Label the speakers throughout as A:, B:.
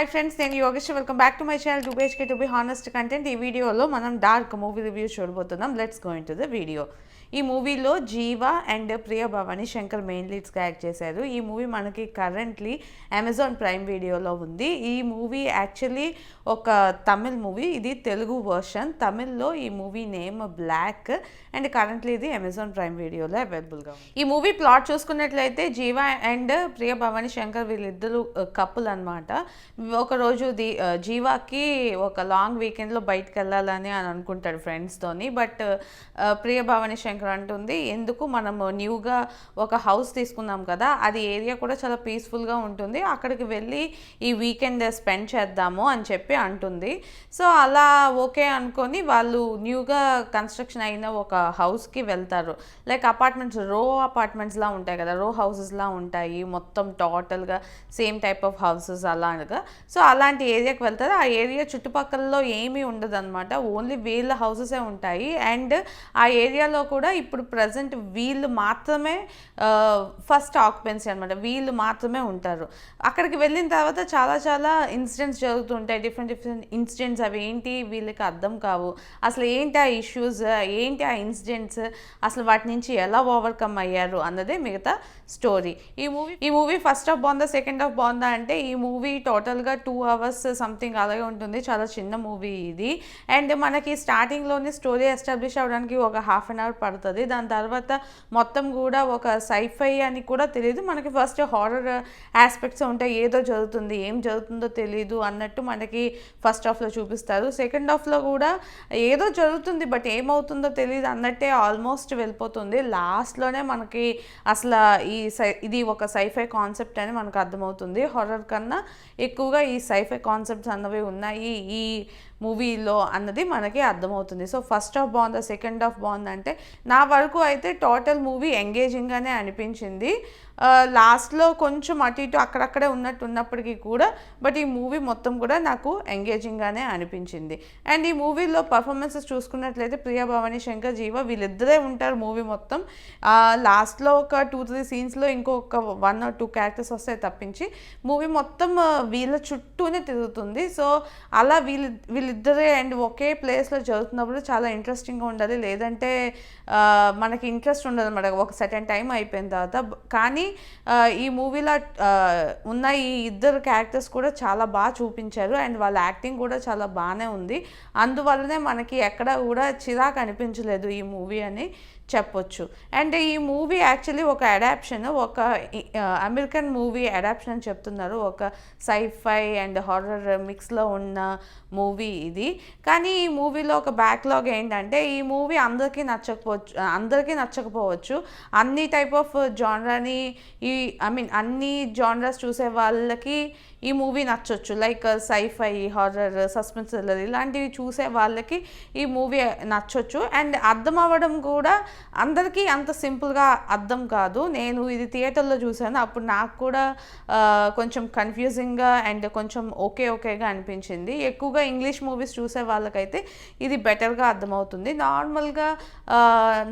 A: Hi friends, నేను Yogeshwari. Welcome back to my channel 2BHK to be honest content. ఈ వీడియోలో మనం డార్క్ మూవీ రివ్యూ చూడబోతున్నాం. Let's go into the video. ఈ మూవీలో జీవ అండ్ ప్రియ భవాని శంకర్ మెయిన్ లీడ్స్గా యాక్ట్ చేశారు. ఈ మూవీ మనకి కరెంట్లీ అమెజాన్ ప్రైమ్ వీడియోలో ఉంది. ఈ మూవీ యాక్చువల్లీ ఒక తమిళ్ మూవీ, ఇది తెలుగు వర్షన్. తమిళ్లో ఈ movie name black and currently ఇది అమెజాన్ ప్రైమ్ వీడియోలో అవైలబుల్గా ఉంది. ఈ మూవీ ప్లాట్ చూసుకున్నట్లయితే జీవ అండ్ ప్రియ భవాని శంకర్ వీళ్ళిద్దరు కపుల్ అనమాట. ఒకరోజు జీవాకి ఒక లాంగ్ వీకెండ్లో బయటకు వెళ్ళాలని అని అనుకుంటాడు ఫ్రెండ్స్తోని. బట్ ప్రియ భవాని శంకర్ అంటుంది, ఎందుకు మనము న్యూగా ఒక హౌస్ తీసుకున్నాం కదా, అది ఏరియా కూడా చాలా పీస్ఫుల్గా ఉంటుంది, అక్కడికి వెళ్ళి ఈ వీకెండ్ స్పెండ్ చేద్దాము అని చెప్పి అంటుంది. సో అలా ఓకే అనుకొని వాళ్ళు న్యూగా కన్స్ట్రక్షన్ అయిన ఒక హౌస్కి వెళ్తారు. లైక్ అపార్ట్మెంట్స్, అపార్ట్మెంట్స్లా ఉంటాయి కదా, హౌసెస్లా ఉంటాయి మొత్తం టోటల్గా సేమ్ టైప్ ఆఫ్ హౌసెస్ అలాగా. సో అలాంటి ఏరియాకి వెళ్తారు. ఆ ఏరియా చుట్టుపక్కలలో ఏమీ ఉండదు అనమాట, ఓన్లీ వీళ్ళ హౌసెసే ఉంటాయి. అండ్ ఆ ఏరియాలో కూడా ఇప్పుడు ప్రజెంట్ వీళ్ళు మాత్రమే ఫస్ట్ ఆక్యుపెన్సీ అనమాట, వీళ్ళు మాత్రమే ఉంటారు. అక్కడికి వెళ్ళిన తర్వాత చాలా చాలా ఇన్సిడెంట్స్ జరుగుతుంటాయి, డిఫరెంట్ ఇన్సిడెంట్స్. అవి ఏంటి వీళ్ళకి అర్థం కావు, అసలు ఏంటి ఆ ఇష్యూస్, ఏంటి ఆ ఇన్సిడెంట్స్, అసలు వాటి నుంచి ఎలా ఓవర్కమ్ అయ్యారు అన్నదే మిగతా స్టోరీ. ఈ మూవీ ఫస్ట్ హాఫ్ బాగుందా సెకండ్ హాఫ్ బాగుందా అంటే, ఈ మూవీ టోటల్గా 2 hours సంథింగ్ అలాగే ఉంటుంది, చాలా చిన్న మూవీ ఇది. అండ్ మనకి స్టార్టింగ్లోనే స్టోరీ ఎస్టాబ్లిష్ అవ్వడానికి ఒక 1/2 hour పడుతుంది. దాని తర్వాత మొత్తం కూడా ఒక సైఫై అని కూడా తెలియదు మనకి. ఫస్ట్ హారర్ ఆస్పెక్ట్స్ ఉంటాయి, ఏదో జరుగుతుంది, ఏం జరుగుతుందో తెలియదు అన్నట్టు మనకి ఫస్ట్ హాఫ్లో చూపిస్తారు. సెకండ్ హాఫ్లో కూడా ఏదో జరుగుతుంది బట్ ఏమవుతుందో తెలియదు అన్నట్టే ఆల్మోస్ట్ వెళ్ళిపోతుంది. లాస్ట్లోనే మనకి అసలు ఇది ఒక సైఫై కాన్సెప్ట్ అని మనకు అర్థమవుతుంది. హారర్ కన్నా ఎక్కువగా ఈ సైఫై కాన్సెప్ట్స్ అన్నవి ఉన్నాయి ఈ మూవీలో అన్నది మనకి అర్థమవుతుంది. సో ఫస్ట్ హాఫ్ బాగుందా సెకండ్ హాఫ్ బాగుందంటే, నా వరకు అయితే టోటల్ మూవీ ఎంగేజింగ్గానే అనిపించింది. లాస్ట్లో కొంచెం అటు ఇటు అక్కడక్కడే ఉన్నప్పటికీ కూడా బట్ ఈ మూవీ మొత్తం కూడా నాకు ఎంగేజింగ్గానే అనిపించింది. అండ్ ఈ మూవీలో పర్ఫార్మెన్సెస్ చూసుకున్నట్లయితే ప్రియా భవాని శంకర్ జీవ వీళ్ళిద్దరే ఉంటారు మూవీ మొత్తం. లాస్ట్లో ఒక 2-3 సీన్స్లో ఇంకొక 1 or 2 క్యారెక్టర్స్ వస్తాయి తప్పించి మూవీ మొత్తం వీళ్ళ చుట్టూనే తిరుగుతుంది. సో అలా వీళ్ళిద్దరే అండ్ ఒకే ప్లేస్లో జరుగుతున్నప్పుడు చాలా ఇంట్రెస్టింగ్గా ఉండాలి, లేదంటే మనకి ఇంట్రెస్ట్ ఉండదు అన్నమాట ఒక సర్టెన్ టైం అయిపోయిన తర్వాత. కానీ ఈ మూవీలో ఉన్న ఈ ఇద్దరు క్యారెక్టర్స్ కూడా చాలా బాగా చూపించారు అండ్ వాళ్ళ యాక్టింగ్ కూడా చాలా బాగానే ఉంది. అందువల్లనే మనకి ఎక్కడ కూడా చిరాకు అనిపించలేదు ఈ మూవీ అని చెప్పొచ్చు. అండ్ ఈ మూవీ యాక్చువల్లీ ఒక అడాప్షన్, ఒక అమెరికన్ మూవీ అడాప్షన్ అని చెప్తున్నారు, ఒక సైఫై అండ్ హారర్ మిక్స్లో ఉన్న మూవీ ఇది. కానీ ఈ మూవీలో ఒక బ్యాక్లాగ్ ఏంటంటే, ఈ మూవీ అందరికీ నచ్చకపోవచ్చు. అన్ని టైప్ ఆఫ్ జానరాని అన్ని జానరాస్ చూసే వాళ్ళకి ఈ మూవీ నచ్చొచ్చు. Like sci-fi, horror, suspense thriller ఇలాంటివి చూసే వాళ్ళకి ఈ మూవీ నచ్చొచ్చు. అండ్ అర్థం అవ్వడం కూడా అందరికీ అంత సింపుల్గా అర్థం కాదు. నేను ఇది థియేటర్లో చూసాను, అప్పుడు నాకు కూడా కొంచెం కన్ఫ్యూజింగ్గా అండ్ కొంచెం ఓకేగా అనిపించింది. ఎక్కువగా ఇంగ్లీష్ మూవీస్ చూసే వాళ్ళకైతే ఇది బెటర్గా అర్థమవుతుంది.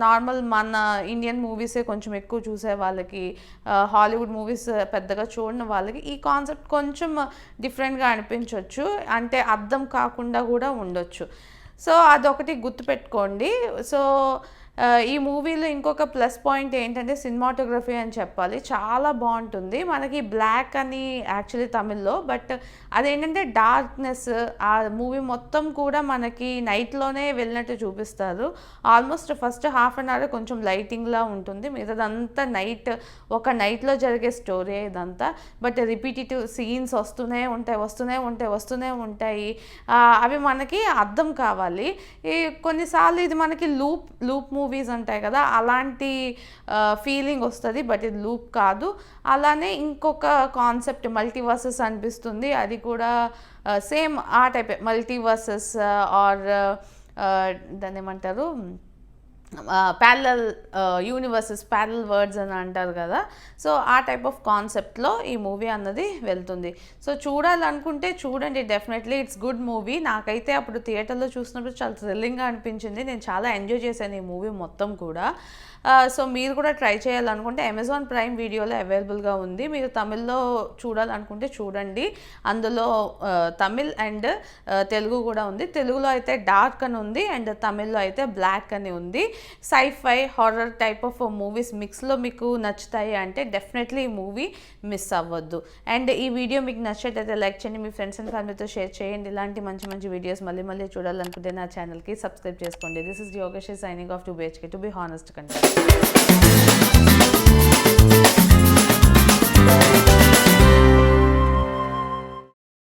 A: నార్మల్ మన ఇండియన్ మూవీసే కొంచెం ఎక్కువ చూసే వాళ్ళకి, హాలీవుడ్ మూవీస్ పెద్దగా చూడని వాళ్ళకి ఈ కాన్సెప్ట్ కొంచెం డిఫరెంట్గా అనిపించవచ్చు, అంటే అర్థం కాకుండా కూడా ఉండొచ్చు. సో అదొకటి గుర్తుపెట్టుకోండి. సో ఈ మూవీలో ఇంకొక ప్లస్ పాయింట్ ఏంటంటే సినిమాటోగ్రఫీ అని చెప్పాలి, చాలా బాగుంటుంది. మనకి బ్లాక్ అని యాక్చువల్లీ తమిళ్లో, బట్ అదేంటంటే డార్క్నెస్, ఆ మూవీ మొత్తం కూడా మనకి నైట్లోనే వెళ్ళినట్టు చూపిస్తారు. ఆల్మోస్ట్ ఫస్ట్ 1/2 hour కొంచెం లైటింగ్లా ఉంటుంది, మిగతాదంతా ఒక నైట్లో జరిగే స్టోరీ ఇదంతా. బట్ రిపీటేటివ్ సీన్స్ వస్తూనే ఉంటాయి. అవి మనకి అర్థం కావాలి. కొన్నిసార్లు ఇది మనకి లూప్ మూవీస్ ఉంటాయి కదా, అలాంటి ఫీలింగ్ వస్తుంది, బట్ ఇది లూప్ కాదు. అలానే ఇంకొక కాన్సెప్ట్ మల్టీవర్సెస్ అనిపిస్తుంది, అది కూడా సేమ్ ఆ టైపే మల్టీవర్సెస్ ఆర్ దాన్ని ఏమంటారు ప్యారలల్ యూనివర్సెస్, ప్యారలల్ వర్డ్స్ అని అంటారు కదా. సో ఆ టైప్ ఆఫ్ కాన్సెప్ట్లో ఈ మూవీ అన్నది వెళ్తుంది. సో చూడాలనుకుంటే చూడండి, డెఫినెట్లీ ఇట్స్ గుడ్ మూవీ. నాకైతే అప్పుడు థియేటర్లో చూసినప్పుడు చాలా థ్రిల్లింగ్గా అనిపించింది. నేను చాలా ఎంజాయ్ చేశాను ఈ మూవీ మొత్తం కూడా. సో మీరు కూడా ట్రై చేయాలనుకుంటే అమెజాన్ ప్రైమ్ వీడియోలో అవైలబుల్గా ఉంది. మీరు తమిళ్లో చూడాలనుకుంటే చూడండి. అందులో తమిళ్ అండ్ తెలుగు కూడా ఉంది. తెలుగులో అయితే డార్క్ అని ఉంది అండ్ తమిళ్లో అయితే బ్లాక్ అని ఉంది. Sci-fi horror type of movies మిక్స్లో మీకు నచ్చుతాయి అంటే డెఫినెట్లీ ఈ మూవీ మిస్ అవ్వద్దు. అండ్ ఈ వీడియో మీకు నచ్చినట్టయితే లైక్ చేయండి, మీ ఫ్రెండ్స్ అండ్ ఫ్యామిలీతో షేర్ చేయండి. ఇలాంటి మంచి మంచి వీడియోస్ మళ్ళీ చూడాలనుకుంటే నా ఛానల్కి సబ్స్క్రైబ్ చేసుకోండి. This is Yogesh signing off 2BHK to be honest content.